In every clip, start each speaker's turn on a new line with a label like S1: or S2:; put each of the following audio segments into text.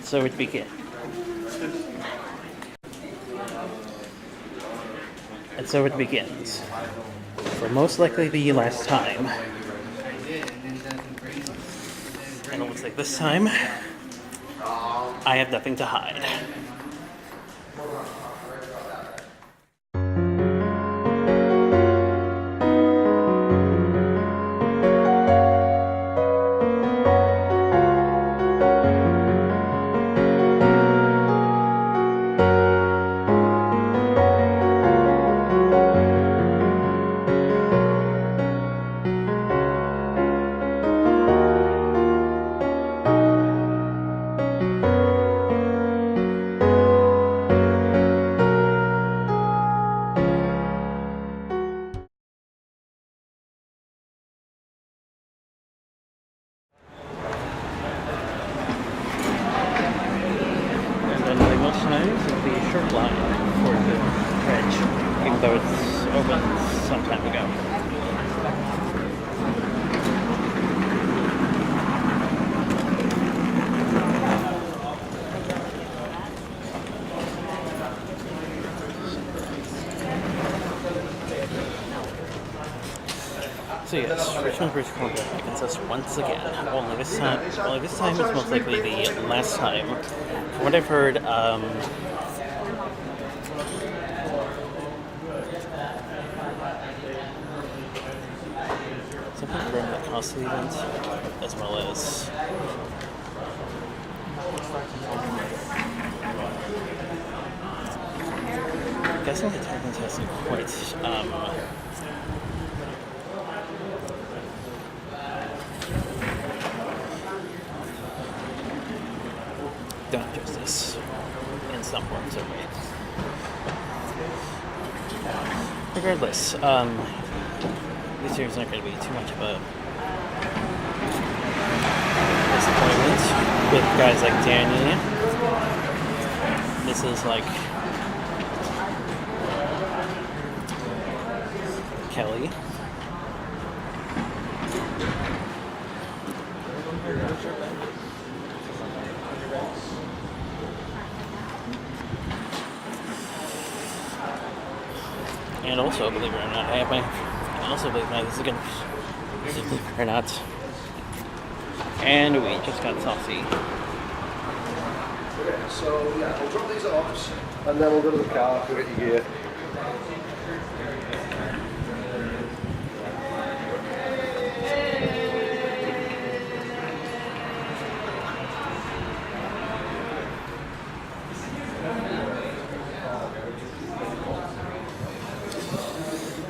S1: So it begins. And so it begins. For most likely the last time. And it looks like this time, I have nothing to hide. The short line for the bridge, even though it's opened some time ago. So yes, Richmond Bridge Corridor beckons us once again. Only this time it's most likely the last time. From what I've heard, something from the cost of the event, as well as I'm guessing the attendance hasn't quite done justice in some forms of ways. Regardless, this year's not going to be too much of a disappointment with guys like Danny. This is like Kelly. And also, believe it or not, this is going to, believe it or not, and we just got saucy.
S2: Okay, so yeah, we'll drop these off, and then we'll go to the car, go get your gear.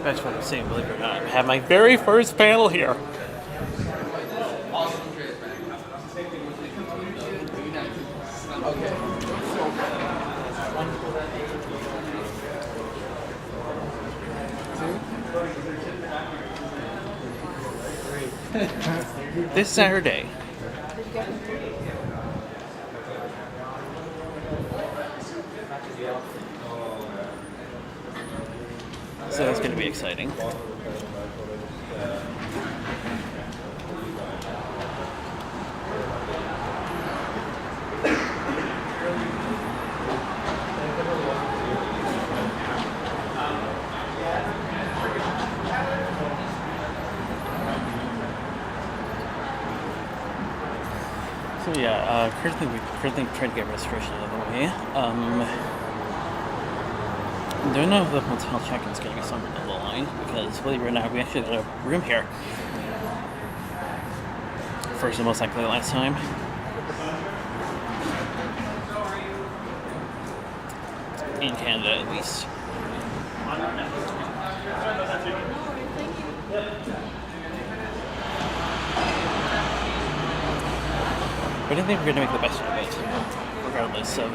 S1: That's what I'm saying, believe it or not. I have my very first panel here. This Saturday. So that's going to be exciting. So yeah, currently trying to get registration out of the way. Don't know if the hotel check-in is going to be somewhere down the line, because believe it or not, we actually got a room here. First and most likely last time. In Canada, at least. But I think we're going to make the best of it, regardless of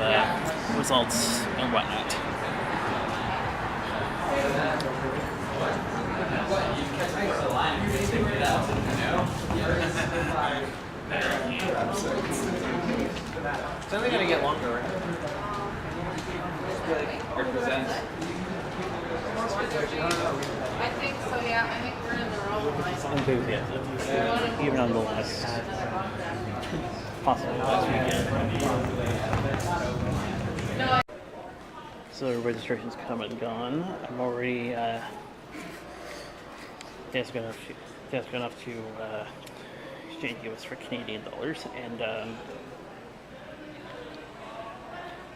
S1: results and whatnot.
S3: It's only going to get longer, right?
S4: I think so, yeah. I think we're in the wrong line.
S1: enthusiasm, even on the last, possibly last weekend. So registration's come and gone. I'm already desperate enough to exchange US for Canadian dollars, and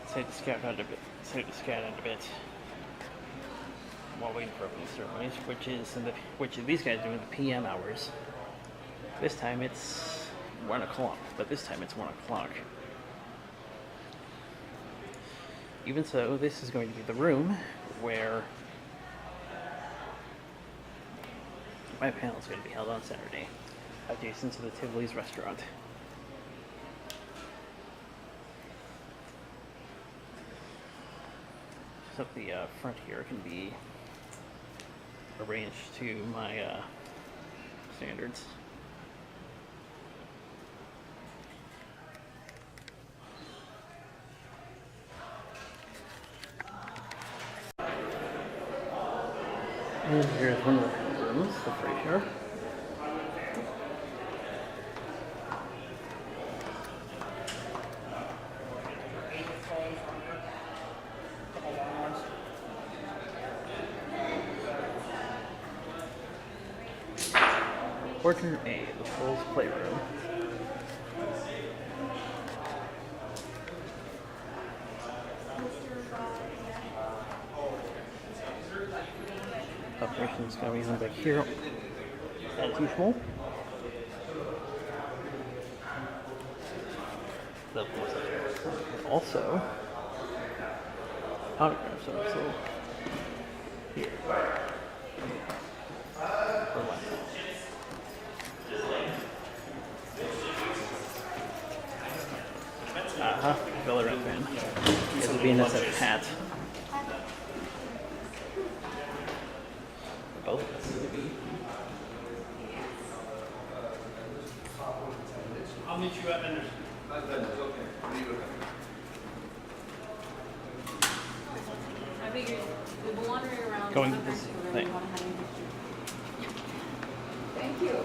S1: decided to scout out a bit while waiting for opening ceremonies, which these guys do in the PM hours. This time it's 1 o'clock, but this time it's 1 o'clock. Even so, this is going to be the room where my panel is going to be held on Saturday, adjacent to the Tivoli's restaurant. So the front here can be arranged to my standards. And here's one of the rooms, the Frasier. Portrait A, the Fool's Playroom. Operations going to be back here as usual. Also, autographs are also here. Villa Redman. It's a BNSF hat. Both of us.
S4: I'll meet you at Vendors.
S5: I figured we've been wandering around.
S1: Going to this thing.
S5: Thank you.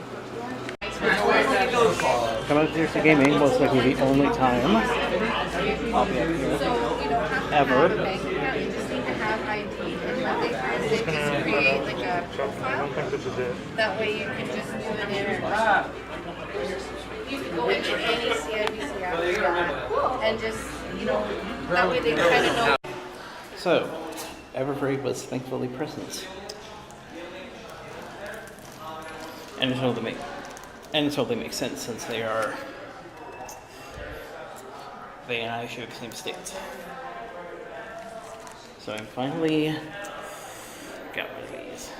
S1: Come out here to gaming, most likely the only time I'll be up here ever.
S5: You just need to have ID, and what they just create like a profile. That way you can just move it in. You can go into any CIBC app and just, that way they kind of know.
S1: So, Everfree was thankfully present. And it totally makes sense since they and I share the same state. So I finally got one of these.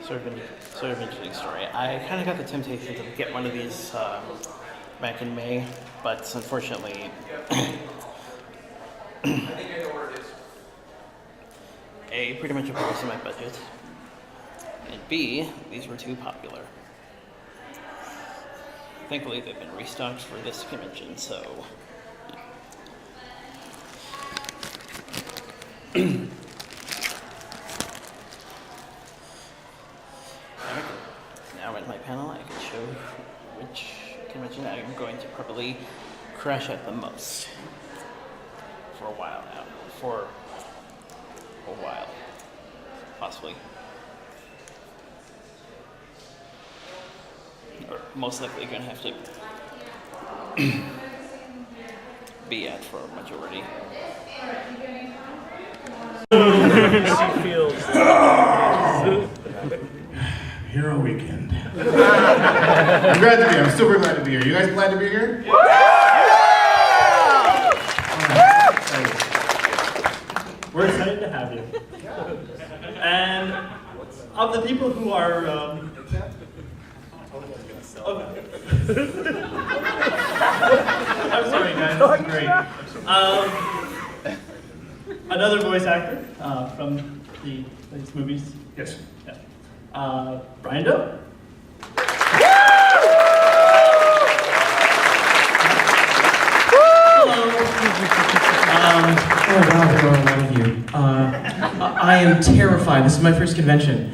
S1: Sort of interesting story. I kind of got the temptation to get one of these back in May, but unfortunately, A, pretty much opposed to my budget, and B, these were too popular. Thankfully, they've been restocked for this convention, so... Now at my panel, I can show which convention I'm going to probably crash at the most. For a while now. For a while. Possibly. Or most likely going to have to be at for a majority.
S4: She feels.
S6: Hero weekend. I'm glad to be here. I'm super glad to be here. You guys glad to be here?
S4: We're excited to have you. And of the people who are, I'm sorry, guys. This is great. Another voice actor from the latest movies.
S6: Yes.
S4: Yeah. Brian Doe.
S7: Oh wow, there are a lot of you. I am terrified. This is my first convention.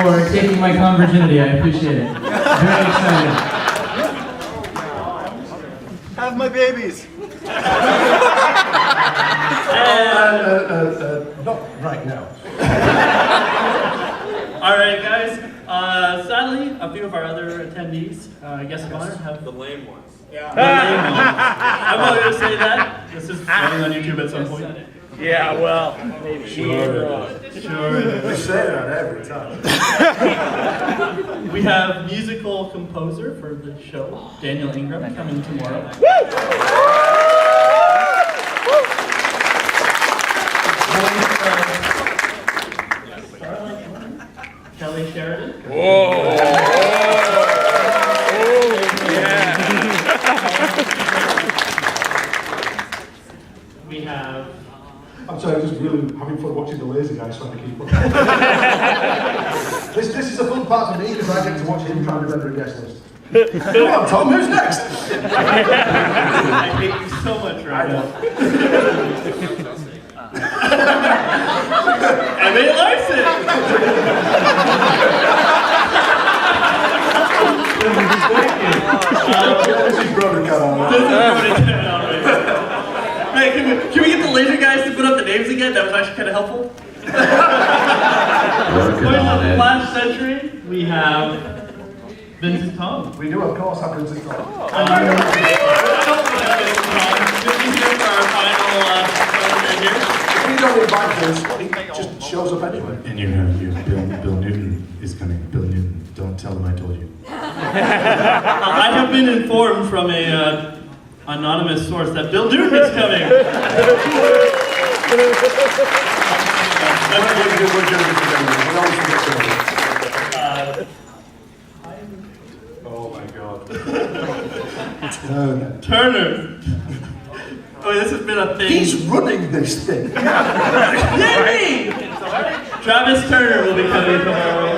S4: for taking my virginity. I appreciate it. Very excited.
S3: Have my babies.
S2: Not right now.
S4: All right, guys. Sadly, a few of our other attendees, guests of honor, have
S3: The lame ones.
S4: the lame ones. I'm not going to say that. This is running on YouTube at some point.
S3: Yeah, well, maybe.
S4: Sure.
S2: We say that every time.
S4: We have musical composer for the show, Daniel Ingram, coming tomorrow. Kelly Sheridan. We have.
S2: I'm sorry, I'm just really having fun watching the lazy guys trying to keep up. this is a fun part for me because I get to watch him trying to render a guest list. Come on, Tom, who's next?
S4: I hate you so much right now. Emma Larson!
S2: This is BronyCAN on.
S4: Hey, can we get the laser guys to put up the names again? That was actually kind of helpful. Going to the last century, we have Vincent Tom.
S2: We do, of course, have Vincent Tom.
S4: This is here for our final here.
S2: If we don't invite Vince, he just shows up anyway.
S6: And Bill Newton is coming. Bill Newton, don't tell him I told you.
S4: I have been informed from a anonymous source that Bill Newton is coming.
S2: Oh my God.
S4: Turner. Oh, this has been a thing.
S2: He's running this thing.
S4: Yay! Travis Turner will be coming tomorrow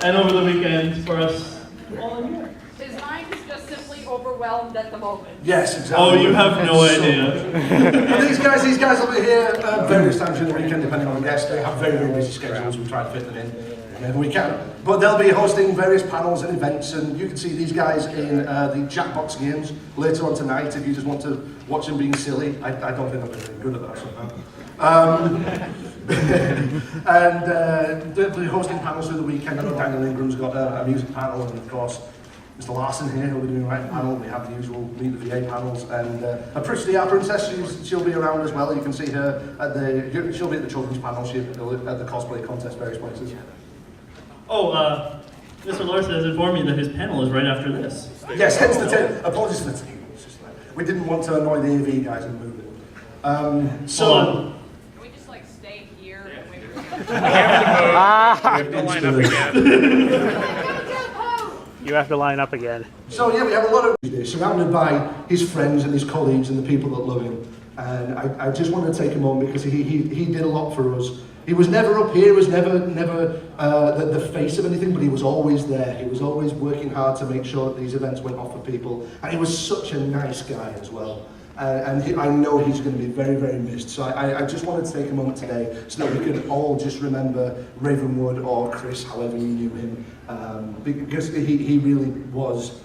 S4: and over the weekend for us all in here.
S7: His mind is just simply overwhelmed at the moment.
S2: Yes, exactly.
S4: Oh, you have no idea.
S2: But these guys will be here various times during the weekend, depending on the guests. They have very, very busy schedules. We try to fit them in whenever we can. But they'll be hosting various panels and events, and you can see these guys in the Jackbox games later on tonight if you just want to watch them being silly. I don't think I'm very good at that somehow. And they'll be hosting panels through the weekend. I know Daniel Ingram's got a music panel, and of course, Mr. Larson here, who'll be doing a writing panel. We have the usual Meet the VA panels, and Pritchard, our princess, she'll be around as well. You can see her she'll be at the children's panel, she'll be at the cosplay contest, various places.
S4: Oh, Mr. Larson has informed me that his panel is right after this.
S2: Yes, hence the table. Apologies for the table. We didn't want to annoy the AV guys and move it.
S4: Hold
S7: Can we just like stay here and wait for
S3: You have to line up again.
S2: So yeah, we have a lot of surrounded by his friends and his colleagues and the people that love him. And I just wanted to take a moment because he did a lot for us. He was never up here, was never the face of anything, but he was always there. He was always working hard to make sure that these events went off for people. And he was such a nice guy as well. I know he's going to be very, very missed. So I just wanted to take a moment today so that we can all just remember Ravenwood or Chris, however you knew him, because he really was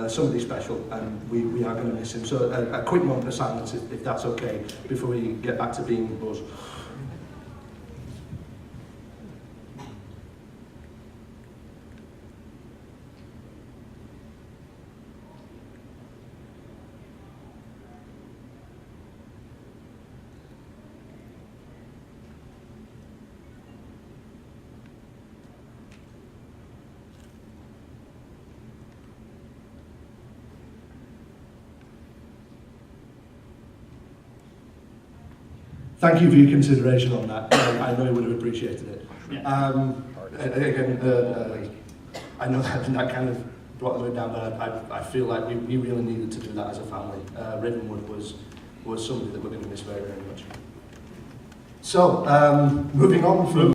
S2: somebody special, and we are going to miss him. So a quick moment of silence, if that's okay, before we get back to being Buzz. Thank you for your consideration on that. I know you would have appreciated it.
S4: Yeah.
S2: Again, I know that kind of brought us down, but I feel like we really needed to do that as a family. Ravenwood was somebody that we're going to miss very, very much. So, moving on from...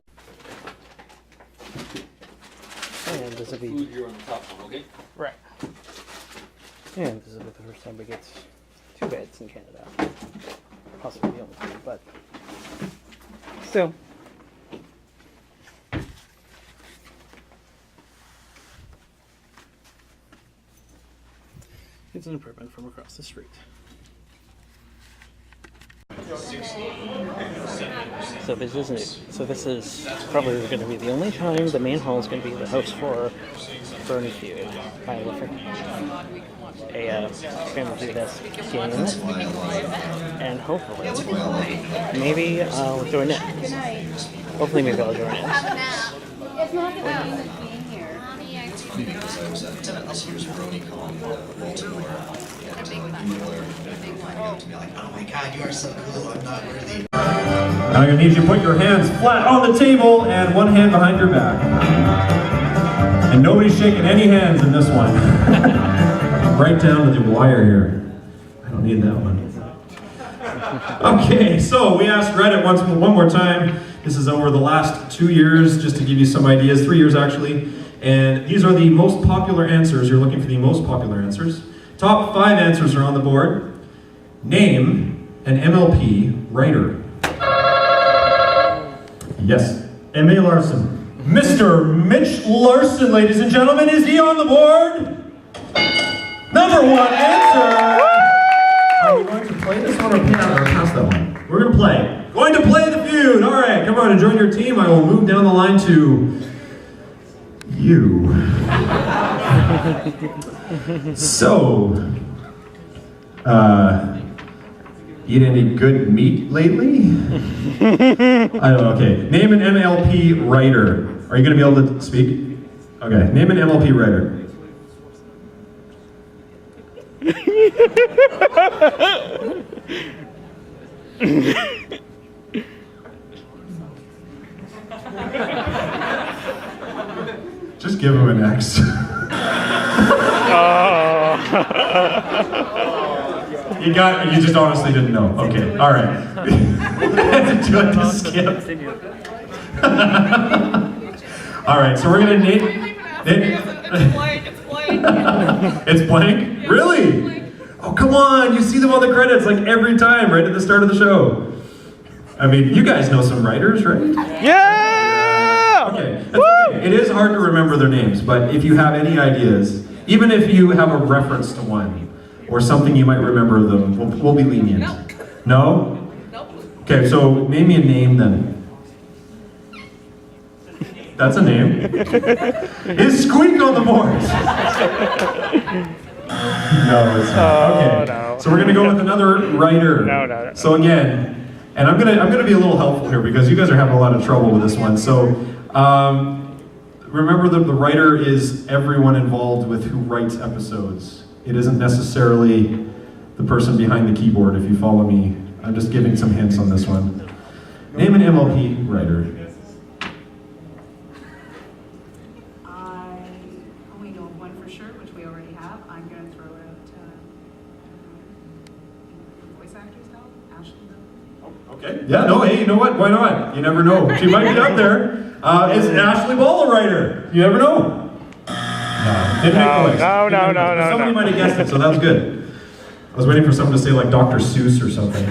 S3: And this will be...
S8: You're on the top one, okay?
S3: Right. And this will be the first time we get 2 beds in Canada. Possibly the only 2, but still. It's an improvement from across the street. So this isn't it. So this is probably going to be the only time the main hall is going to be the host for Brony Feud. I will going to do this game, and hopefully, maybe I'll join in. Hopefully, maybe I'll join in.
S5: It's not about being here.
S8: Because I was at this year's BronyCAN Baltimore, and people were to be like, "Oh my God, you are so cool! I'm not worthy."
S9: I'm going to need you to put your hands flat on the table and one hand behind your back. And nobody's shaking any hands in this one. Right down to the wire here. I don't need that one. Okay, so we asked Reddit one more time. This is over the last 2 years, just to give you some ideas, 3 years actually. And these are the most popular answers. You're looking for the most popular answers. Top 5 answers are on the board. Name an MLP writer. Yes, M.A. Larson. Mr. Mitch Larson, ladies and gentlemen, is he on the board? Number 1 answer! Are we going to play this one or pass that one? We're going to play. Going to play the feud! Alright, come on and join your team. I will move down the line to you. So, eat any good meat lately? I don't know, okay. Name an MLP writer. Are you going to be able to speak? Okay, name an MLP writer. Just give him an X. You just honestly didn't know. Okay, all right. Do you like to skip? All right, so we're gonna name.
S7: It's blank.
S9: It's blank? Really? Oh, come on! You see them on the credits like every time, right at the start of the show. I mean, you guys know some writers, right?
S3: Yeah!
S9: Okay, that's okay. It is hard to remember their names, but if you have any ideas, even if you have a reference to one or something you might remember them, we'll be lenient. No?
S7: Nope.
S9: Okay, so name me a name then. That's a name. Is Squeak on the board? No, it's not. Okay.
S3: No.
S9: So we're gonna go with another writer.
S3: No.
S9: So again, and I'm gonna be a little helpful here because you guys are having a lot of trouble with this one. So remember that the writer is everyone involved with who writes episodes. It isn't necessarily the person behind the keyboard, if you follow me. I'm just giving some hints on this one. Name an MLP writer.
S10: I only know of one for sure, which we already have. I'm going to throw out voice actors now. Ashley.
S9: Okay. Yeah, no, hey, you know what? Why not? You never know. She might be up there. Is Ashley Ball a writer? You never know. No. Didn't make the list.
S3: No.
S9: Somebody might have guessed it, so that was good. I was waiting for someone to say like Dr. Seuss or something.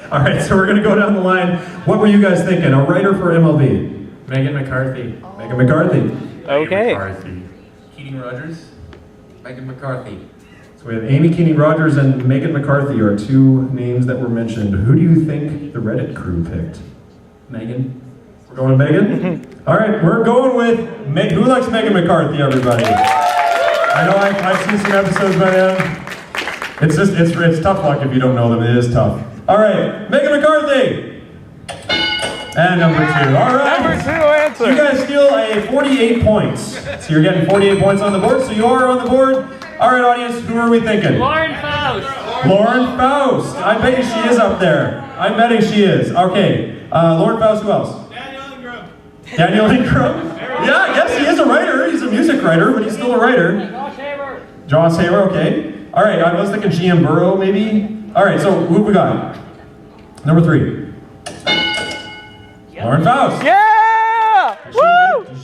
S9: All right, so we're going to go down the line. What were you guys thinking? A writer for MLB?
S11: Megan McCarthy.
S9: Megan McCarthy.
S3: Okay.
S11: McCarthy. Keating Rogers. Megan McCarthy.
S9: So we have Amy Keating Rogers and Megan McCarthy are 2 names that were mentioned. Who do you think the Reddit crew picked?
S11: Megan.
S9: We're going with Megan? All right, we're going with who likes Megan McCarthy, everybody? I know I've seen some episodes by now. It's tough luck if you don't know them. It is tough. All right, Megan McCarthy. And number 2. All right.
S3: Number 2 answer.
S9: You guys steal a 48 points. So you're getting 48 points on the board. So you are on the board. All right, audience, who are we thinking?
S7: Lauren Faust.
S9: Lauren Faust. I bet you she is up there. I'm betting she is. Okay. Lauren Faust, who else? Daniel Ingram. Yeah, yes, he is a writer. He's a music writer, but he's still a writer. Josh Haber, okay. All right, I was thinking GM Burrow, maybe. All right, so who we got? Number 3. Lauren Faust.
S3: Yeah!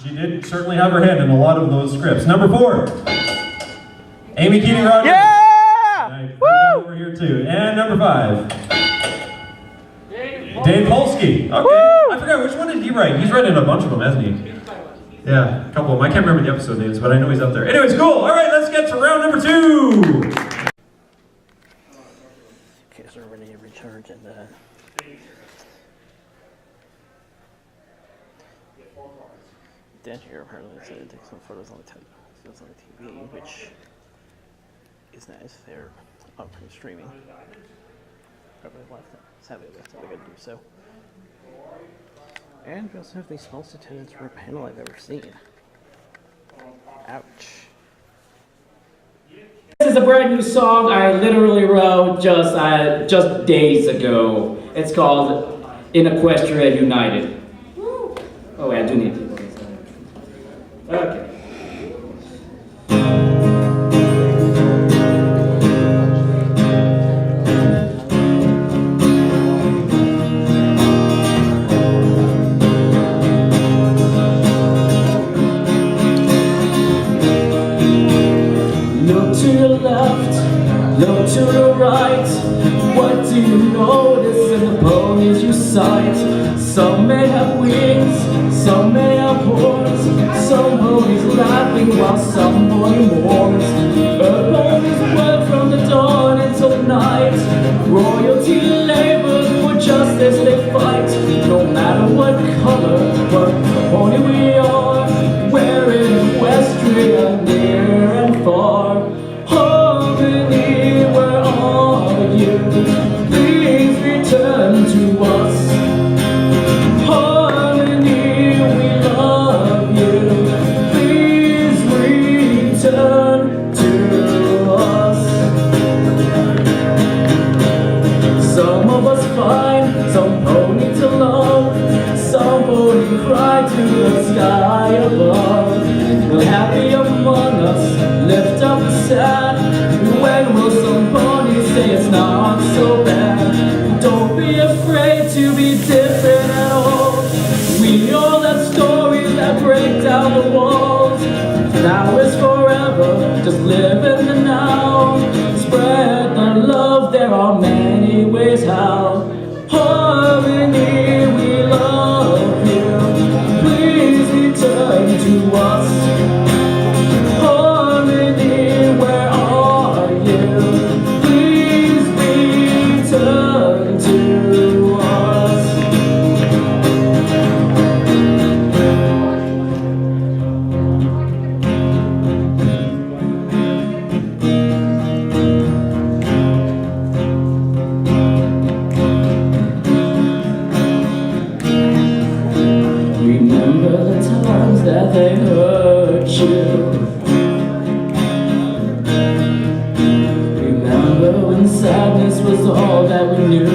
S9: She did certainly have her hand in a lot of those scripts. Number 4. Amy Keating Rogers.
S3: Yeah!
S9: Woo! Over here too. And number 5. Dave Polsky. Okay.
S3: Woo!
S9: I forgot, which one did he write? He's written a bunch of them, hasn't he? Yeah, a couple of them. I can't remember the episode names, but I know he's up there. Anyways, cool. All right, let's get to round number 2.
S3: Okay, so we're ready to recharge and Dan here apparently decided to take some photos on the TV, which is nice. They're up from streaming. Probably left them. Sadly, left them. They gotta do so. And we also have the smallest attendance for a panel I've ever seen. Ouch.
S12: This is a brand new song I literally wrote just days ago. It's called In Equestria United. Oh wait, I do need to. Okay.
S13: Look to the left, look to the right. What do you notice in the ponies you sight? Some may have wings, some may have horns. Some ponies laughing while some pony mourns. A pony's work from the dawn until night. Royalty labors for justice they fight. No matter what color, what pony we are, we're in Equestria, near and far. Harmony, where are you? Please return to us. Harmony, we love you. Please return to us. Some of us find some pony to love. Some pony cry to the sky above. The happy among us lift up the sad. When will some ponies say it's not so bad? Don't be afraid to be different at all. We all have stories that break down the walls. Now is forever, just live in the now. Spread the love, there are many ways how. Harmony, we love you. Please return to us. Harmony, where are you? Please return to us. Remember the times that they hurt you. Remember when sadness was all that we knew.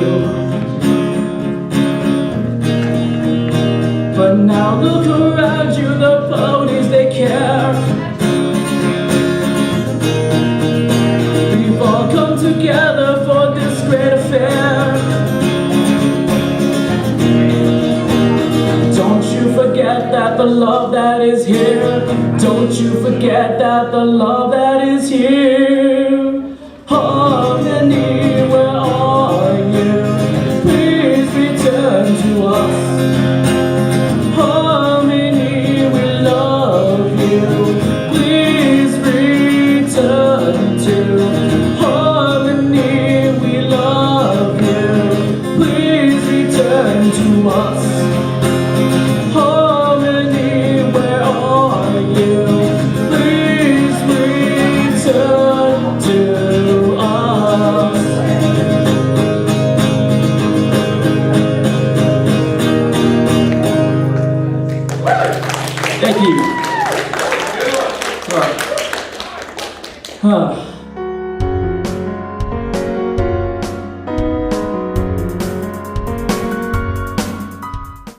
S13: But now look around you, the ponies they care. We've all come together for this great affair. Don't you forget that the love that is here. Don't you forget that the love that is here. Harmony, where are you? Please return to us. Harmony, we love you. Please return to. Harmony, we love you. Please return to us. Harmony, where are you? Please return to us. Thank you. All right.